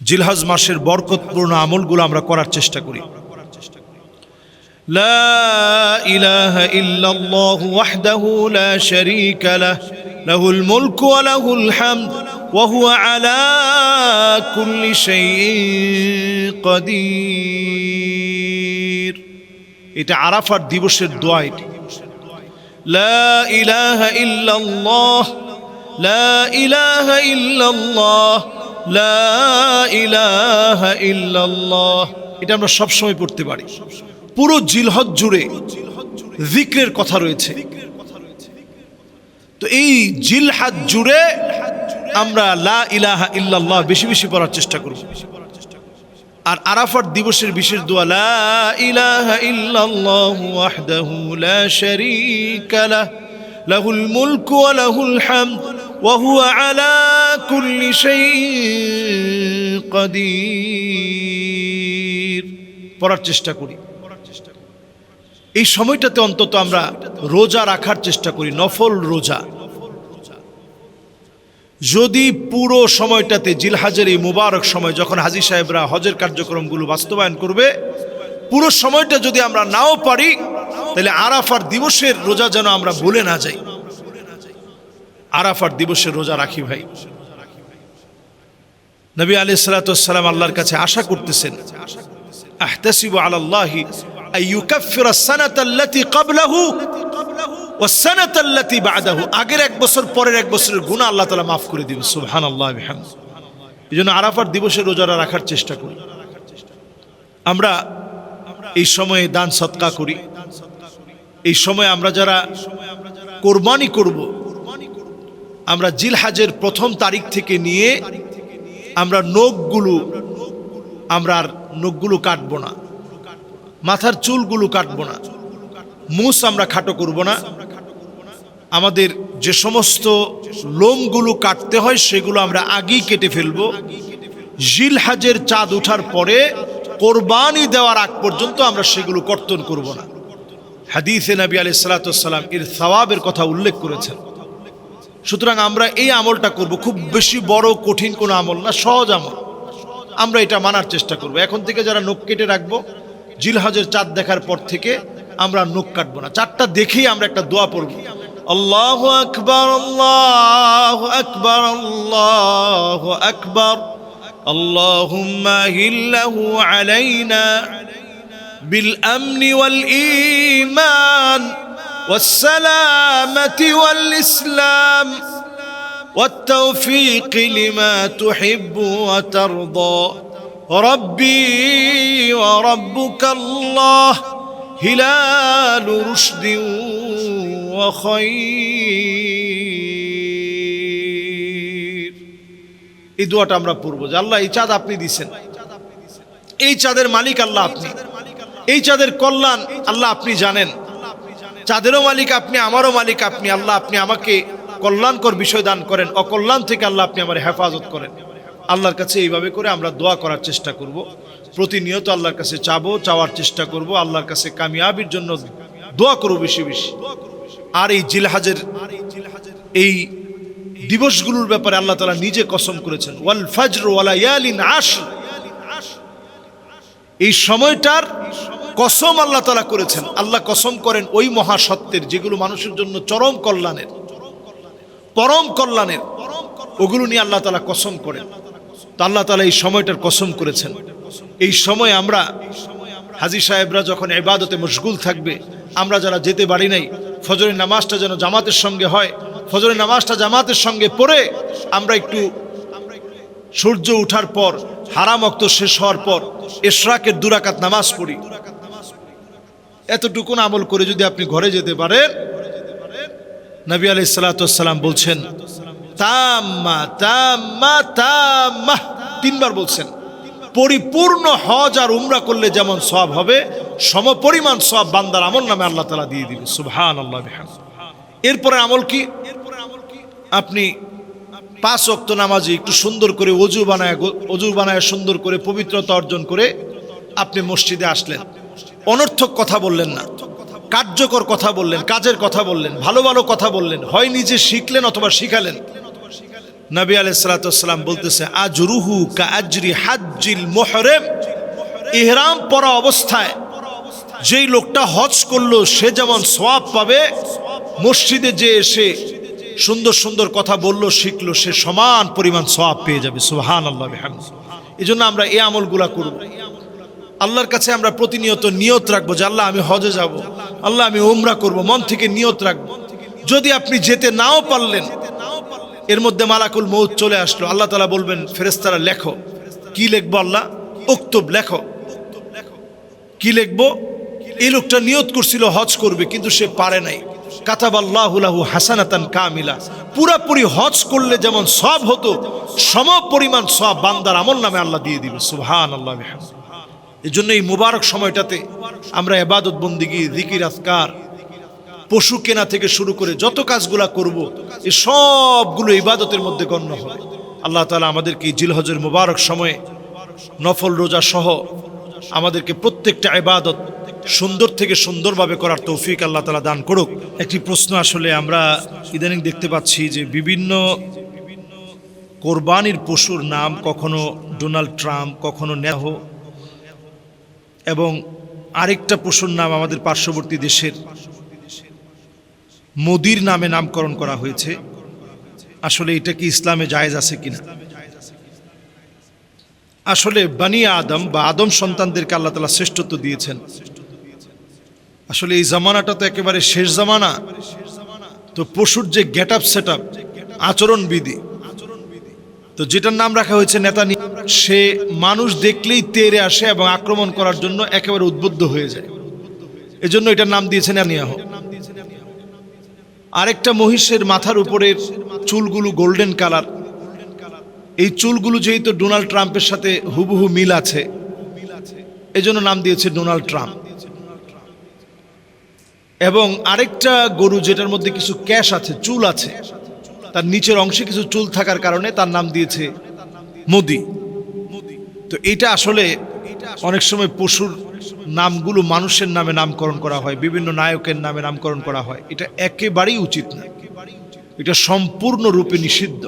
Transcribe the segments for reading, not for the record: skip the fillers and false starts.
জিলহজ মাসের বরকতপূর্ণ আমলগুলো আমরা করার চেষ্টা করি। লা ইলাহা ইল্লাল্লাহু ওয়াহদাহু লা শারীকা লাহু লাহুল মুলকু ওয়া লাহুল হামদ ওয়া হুয়া আলা কুল্লি শাইইন কাদির। এটা আরাফার দিবসের দোয়া। এটি লা ইলাহা ইল্লাল্লাহ লা ইলাহা ইল্লাল্লাহ লা ইলাহা ইল্লাল্লাহ। এটা আমরা সবসময় পড়তে পারি। পুরো জিলহজ জুড়ে যিকরের কথা রয়েছে। তো এই জিলহজ জুড়ে আমরা লা ইলাহা ইল্লাল্লাহ বেশি বেশি পড়ার চেষ্টা করব। আর আরাফার দিবসের বিশেষ দোয়া লা ইলাহা ইল্লাল্লাহু ওয়াহদাহু লা শারীকা লাহু লাহুল মুলকু ওয়া লাহুল হামদ ওয়া হুয়া আলা কুল্লি শাইইন কাদির পড়ার চেষ্টা করি। এই সময়টাতে অন্তত আমরা রোজা রাখার চেষ্টা করি, নফল রোজা। যদি পুরো সময়টাতে জিলহজের এই মুবারক সময় যখন হাজী সাহেবরা হজের কার্যক্রমগুলো বাস্তবায়ন করবে, পুরো সময়টা যদি আমরা নাও পারি, তাহলে আরাফার দিবসের রোজা যেন আমরা ভুলে না যাই। আরাফার দিবসের রোজা রাখি ভাই। নবী আলাইহিস সালাতু ওয়াস সালাম আল্লাহর কাছে আশা করতেছেন, আহতাসিবু আলাল্লাহি আইয়ুকাফিরা আস-সানাতা আল্লাতী ক্বাবলাহু ওয়াস-সানাতা আল্লাতী বা'দাহু। আগের এক বছর পরের এক বছরের গুনাহ আল্লাহ তাআলা মাফ করে দিবেন। সুবহানাল্লাহি ওয়া বিহামদিহি। এজন্য আরাফার দিবসের রোজাটা রাখার চেষ্টা করি। আমরা এই সময়ে দান সদকা করি। এই সময় আমরা যারা কোরবানি করব, আমরা জিলহজের প্রথম তারিখ থেকে নিয়ে আমরা নখগুলো কাটবো না, মাথার চুলগুলো কাটবো না, মুছ আমরা খাটো করব না। আমাদের যে সমস্ত লোমগুলো কাটতে হয় সেগুলো আমরা আগেই কেটে ফেলবো। জিলহজের চাঁদ ওঠার পরে কোরবানি দেওয়ার আগ পর্যন্ত আমরা সেগুলো কর্তন করব না। হাদিসে নবী আলাইহিস সালাতু ওয়াস সালাম এর সওয়াবের কথা উল্লেখ করেছেন। সুতরাং আমরা এই আমলটা করব। খুব বেশি বড় কঠিন কোনো আমল না, সহজ আমল। আমরা এটা মানার চেষ্টা করব। এখন থেকে যারা নখ কেটে রাখবো, জিলহজের চাঁদ দেখার পর থেকে আমরা নখ কাটবো না। চাঁদটা দেখেই আমরা একটা দোয়া পড়ব, আল্লাহু আকবার আল্লাহু আকবার আল্লাহু আকবার আল্লাহুম্মা হিল্লাহু আলাইনা বিল আমনি ওয়াল ঈমান والسلامة والإسلام والتوفيق لما تحب وترضى ربي وربك الله هلال رشد وخير। এই দোয়াটা আমরা পড়ব যে আল্লাহ এই চাঁদ আপনি দিয়েছেন, এই চাঁদের মালিক আল্লাহ আপনি, এই চাঁদের কল্যাণ আল্লাহ আপনি জানেন। চাঁদেরও মালিক আপনি, আমারও মালিক আপনি। আল্লাহ আপনি আমাকে কল্যাণকর বিষয় দান করেন, অকল্যাণ থেকে আল্লাহ আপনি আমার হেফাজত করেন। আল্লাহর কাছে এইভাবে করে আমরা দোয়া করার চেষ্টা করব। প্রতিনিয়ত আল্লাহর কাছে চাওয়ার চেষ্টা করব। আল্লাহর কাছে কামিয়াবির জন্য দোয়া করব বেশি বেশি। আর এই জিলহজের এই দিবসগুলোর ব্যাপারে আল্লাহ তাআলা নিজে কসম করেছেন, ওয়াল ফাজর ওয়া লায়ালিন আশর। এই সময়টার কসম আল্লাহ তাআলা করেছেন। আল্লাহ কসম করেন ওই মহাসত্যের যেগুলো মানুষের জন্য চরম কল্যাণের, পরম কল্যাণের, ওগুলো নিয়ে আল্লাহ তাআলা কসম করেন। তো আল্লাহ তাআলা এই সময়টার কসম করেছেন। এই সময় আমরা হাজী সাহেবরা যখন ইবাদতে মশগুল থাকবে, আমরা যারা যেতে পারি নাই, ফজরের নামাজটা যেন জামাতের সঙ্গে হয়। ফজরের নামাজটা জামাতের সঙ্গে পড়ে আমরা একটু সূর্য ওঠার পর, হারাম ওয়াক্ত শেষ হওয়ার পর ইশরাকের 2 রাকাত নামাজ পড়ি। এতটুকু আমল করে যদি আপনি ঘরে যেতে পারেন, নবী আলাইহিস সালাতু ওয়াস সালাম বলছেন তাম্মা তাম্মা তাম্মা, 3 বার বলছেন। পরিপূর্ণ হজ আর উমরা করলে যেমন সওয়াব হবে, সমপরিমাণ সওয়াব বান্দার আমল নামে আল্লাহ তাআলা দিয়ে দিবেন। সুবহানাল্লাহ বিহামদিহি। এরপরে আমল কি? আপনি 5 ওয়াক্ত নামাজে একটু সুন্দর করে অজু বানায় সুন্দর করে পবিত্রতা অর্জন করে আপনি মসজিদে আসলেন। অনর্থক কথা বললেন না, কার্যকর কথা বললেন, কাজের কথা বললেন, ভালো ভালো কথা বললেন। হয় নিজে শিখলেন অথবা শিখালেন। নবী আলাইহিস সালাতু ওয়াস সালাম বলতেছে আজরুহু কা আজরি হাজ্জিল মুহরিম, ইহরাম পরা অবস্থায় যেই লোকটা হজ করলো সে যেমন সওয়াব পাবে, মসজিদে যে এসে সুন্দর সুন্দর কথা বললো শিখলো সে সমান পরিমাণ সওয়াব পেয়ে যাবে। সুবহানাল্লাহ বিহামদিহি। এজন্য আমরা এই আমলগুলা করব। আল্লাহর কাছে আমরা প্রতিনিয়ত নিয়ত রাখবো যে আল্লাহ আমি হজে যাব, আল্লাহ আমি উমরা করব, মন থেকে নিয়ত রাখবো। যদি আপনি যেতে নাও পারলেন, এর মধ্যে মালাকুল মউত চলে আসলো, আল্লাহ তাআলা বলবেন ফেরেশতারা লেখো। কি লিখবো? আল্লাহ উক্তুব, লেখো। কি লিখবো? এই লোকটা নিয়ত করছিল হজ করবে কিন্তু সে পারে নাই। কাতাবাল্লাহু লাহু হাসানাতান কামিলা, পুরাপুরি হজ করলে যেমন সওয়াব হতো সম পরিমাণ সওয়াব বান্দার আমল নামে আল্লাহ দিয়ে দিবে। সুবহানাল্লাহ বিহামদিহি। এই জন্য এই মুবারক সময়টাতে আমরা ইবাদত বন্দেগী, জিকির, আজকার, পশু কেনা থেকে শুরু করে যত কাজগুলা করব এই সবগুলো ইবাদতের মধ্যে গণ্য হবে। আল্লাহ তাআলা আমাদেরকে জিলহজের মুবারক সময়ে নফল রোজা সহ আমাদেরকে প্রত্যেকটা ইবাদত সুন্দর থেকে সুন্দরভাবে করার তৌফিক আল্লাহ তাআলা দান করুক। একটি প্রশ্ন আসলে আমরা ইদানিং দেখতে পাচ্ছি যে বিভিন্ন কোরবানির পশুর নাম কখনো ডোনাল্ড ট্রাম্প, কখনো নেতানিয়াহু, এবং আরেকটা পশুর নাম আমাদের পার্শ্ববর্তী দেশের মোদির নামে নামকরণ করা হয়েছে। আসলে এটা কি ইসলামে জায়েজ আছে কিনা? আসলে বানি আদম বা আদম সন্তানদেরকে আল্লাহ তাআলা শ্রেষ্ঠত্ব দিয়েছেন। আসলে এই জামানাটা তো একেবারে শেষ জামানা, তো পশুর যে গেট আপ সেট আপ, আচরণবিধি, তো যেটার নাম রাখা হয়েছে নেতানিয়াহু, সে মানুষ দেখলেই তেড়ে আসে এবং আক্রমণ করার জন্য একেবারে উদ্বুদ্ধ হয়ে যায়। এজন্য এটার নাম দিয়েছে নেতানিয়াহু। আরেকটা মহিষের মাথার উপরের চুলগুলো গোল্ডেন কালার, এই চুলগুলো যেহেতু ডোনাল্ড ট্রাম্পের সাথে হুবহু মিল আছে এজন্য নাম দিয়েছে ডোনাল্ড ট্রাম্প। এবং আরেকটা গরু যেটার মধ্যে কিছু ক্যাশ আছে, চুল আছে, তার নিচের অংশে কিছু চুল থাকার কারণে তার নাম দিয়েছে মোদি। তো এটা আসলে অনেক সময় পশুর নামগুলো মানুষের নামে নামকরণ করা হয়, বিভিন্ন নায়কের নামে নামকরণ করা হয়, এটা একেবারেই উচিত না, এটা সম্পূর্ণরূপে নিষিদ্ধ।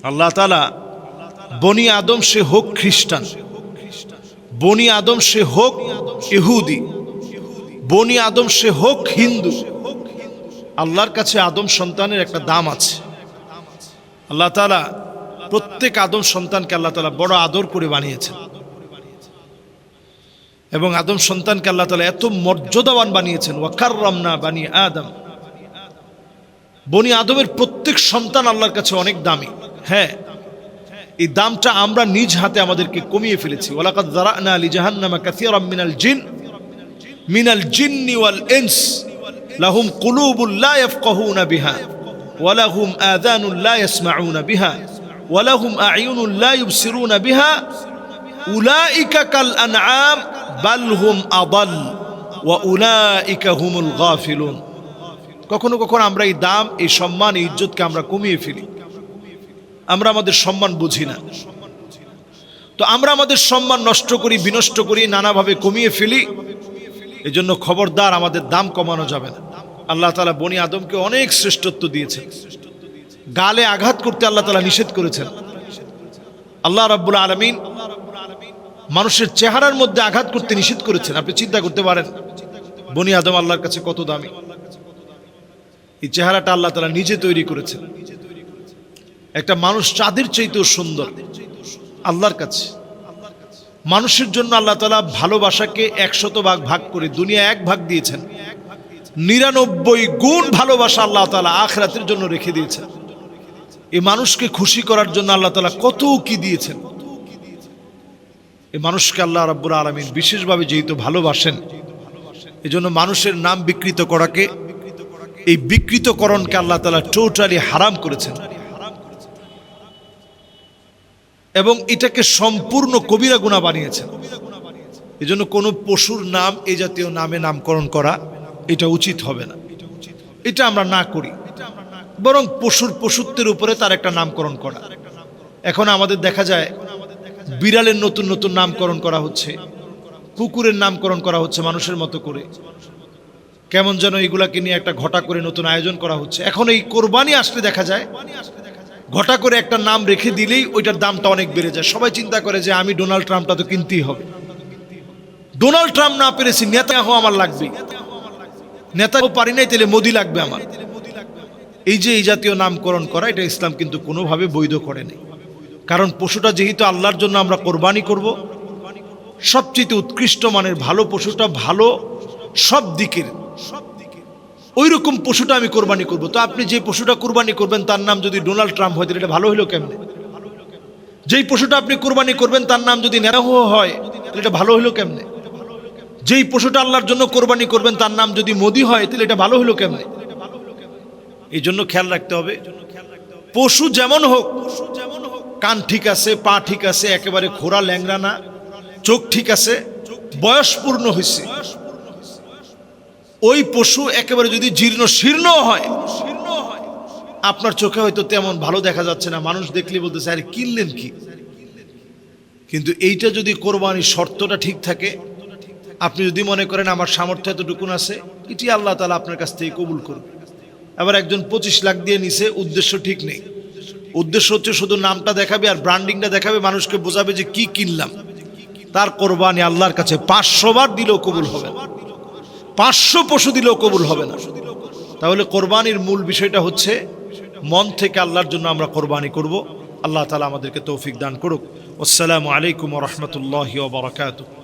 আল্লাহ তাআলা বনি আদম সে হোক খ্রিস্টান, বনি আদম সে হোক ইহুদি, বনি আদম সে হোক হিন্দু, আল্লাহর কাছে আদম সন্তানের একটা দাম আছে। আল্লাহ তাআলা প্রত্যেক আদম সন্তানকে আল্লাহ তাআলা বড় আদর করে বানিয়েছেন এবং আদম সন্তানকে আল্লাহ তাআলা এত মর্যাদাবান বানিয়েছেন। ওয়া কাররামনা বানি আদম, বনি আদমের প্রত্যেক সন্তান আল্লাহর কাছে অনেক দামি। হ্যাঁ, এই দামটা আমরা নিজ হাতে আমাদেরকে কমিয়ে ফেলেছি। ওয়ালাকাদ যারানা লিজাহান্নামা কাসীরাম মিনাল জিন্নি ওয়াল ইনস লাহুম কুলুবুন লা ইয়াফকাহুনা বিহা ওয়া লাহুম আযানুন লা ইয়াসমাউনা বিহা ওয়া লাহুম আ'য়ুনুন লা ইবসিরুনা বিহা উলাইকা কাল আনআম বাল হুম আদাল ওয়া উলাইকা হুমুল গাফিলুন। কখনো কখনো আমরা এই দাম, এই সম্মান, এই ইজ্জতকে আমরা কমিয়ে ফেলি, আমরা আমাদের সম্মান বুঝি না। তো আমরা আমাদের সম্মান নষ্ট করি, বিনষ্ট করি, নানাভাবে কমিয়ে ফেলি। এজন্য খবরদার, আমাদের দাম কমানো যাবে না। আল্লাহ তাআলা বনি আদমকে অনেক শ্রেষ্ঠত্ব দিয়েছেন। গালে আঘাত করতে আল্লাহ তাআলা নিষেধ করেছেন। আল্লাহ রাব্বুল আলামিন মানুষের চেহারার মধ্যে আঘাত করতে নিষেধ করেছেন। আপনি চিন্তা করতে পারেন বনি আদম আল্লাহর কাছে কত দামি। এই চেহারাটা আল্লাহ তাআলা নিজে তৈরি করেছেন। একটা মানুষ চাঁদের চাইতেও সুন্দর আল্লাহর কাছে। মানুষের জন্য আল্লাহ তাআলা ভালোবাসাকে 100 ভাগ ভাগ করে দুনিয়া 1 ভাগ দিয়েছেন। 99 গুণ ভালোবাসা আল্লাহ তাআলা আখিরাতের জন্য রেখে দিয়েছেন। এই মানুষকে খুশি করার জন্য আল্লাহ তাআলা কত কি দিয়েছেন। এই মানুষকে আল্লাহ রাব্বুল আলামিন বিশেষভাবে যেহেতু ভালোবাসেন, এজন্য মানুষের নাম বিকৃত করাকে, এই বিকৃতকরণকে আল্লাহ তাআলা টোটালি হারাম করেছেন এবং এটাকে সম্পূর্ণ কবিরা গুনাহ বানিয়েছেন। এজন্য কোনো পশুর নাম এই জাতীয় নামে নামকরণ করা এটা উচিত হবে না। এটা আমরা না করি, বরং পশুর পশুত্বের উপরে তার একটা নামকরণ করা। এখন আমাদের দেখা যায় বিড়ালের নতুন নতুন নামকরণ করা হচ্ছে, কুকুরের নামকরণ করা হচ্ছে মানুষের মতো করে, কেমন যেন এগুলাকে নিয়ে একটা ঘটা করে নতুন আয়োজন করা হচ্ছে। এখন এই কোরবানি আসলে দেখা যায় ঘটা করে একটা নাম রেখে দিলেই ওইটার দামটা অনেক বেড়ে যায়। সবাই চিন্তা করে যে আমি ডোনাল্ড ট্রাম্পটা তো কিনতেই হবে, ডোনাল্ড ট্রাম্প না পেরেছি নেতানিয়াহু আমার লাগবে, নেতাও পারি নাই তাহলে মোদি লাগবে আমার। এই যে এই জাতীয় নামকরণ করা, এটা ইসলাম কিন্তু কোনোভাবে বৈধ করে নেই। কারণ পশুটা যেহেতু আল্লাহর জন্য আমরা কোরবানি করব, সবচেয়ে উৎকৃষ্ট মানের ভালো পশুটা, ভালো সব দিকের ওই রকম পশুটা আমি কোরবানি করব। তো আপনি যে পশুটা কোরবানি করবেন তার নাম যদি ডোনাল্ড ট্রাম্প হয়, তাহলে এটা ভালো হলো কেমনে? যেই পশুটা আপনি কোরবানি করবেন তার নাম যদি নেতানিয়াহু হয়, তাহলে এটা ভালো হলো কেমনে? যেই পশুটা আল্লাহর জন্য কোরবানি করবেন তার নাম যদি মোদি হয়, তাহলে এটা ভালো হলো কেমনে? এই জন্য খেয়াল রাখতে হবে, পশু যেমন হোক, কান ঠিক আছে, পা ঠিক আছে, একেবারে খোরা ল্যাংড়া না, চোখ ঠিক আছে, বয়স পূর্ণ হয়েছে, ওই পশু একেবারে যদি জীর্ণ শীর্ণ হয়, আপনার চোখে হয়তো তেমন ভালো দেখা যাচ্ছে না, মানুষ দেখলে বলতেছে আরে কিনলেন কি? কিন্তু এইটা যদি কোরবানির শর্তটা ঠিক থাকে, আপনি যদি মনে করেন আমার সামর্থ্য এতটুকুন আছে, এটি আল্লাহ তাআলা আপনার কাছ থেকে কবুল করবে। আবার একজন 25 লাখ দিয়ে নিছে, উদ্দেশ্য ঠিক নেই, উদ্দেশ্য হচ্ছে শুধু নামটা দেখাবে আর ব্র্যান্ডিংটা দেখাবে, মানুষকে বোঝাবে যে কি কিনলাম। তার কোরবানি আল্লাহর কাছে 500 বার দিলেও কবুল হবে না, 500 পশু দিলেও কবুল হবে না। তাহলে কোরবানির মূল বিষয়টা হচ্ছে মন থেকে আল্লাহর জন্য আমরা কোরবানি করব। আল্লাহ তাআলা আমাদেরকে তৌফিক দান করুক। আসসালামু আলাইকুম ওয়া রাহমাতুল্লাহি ওয়া বারাকাতুহু।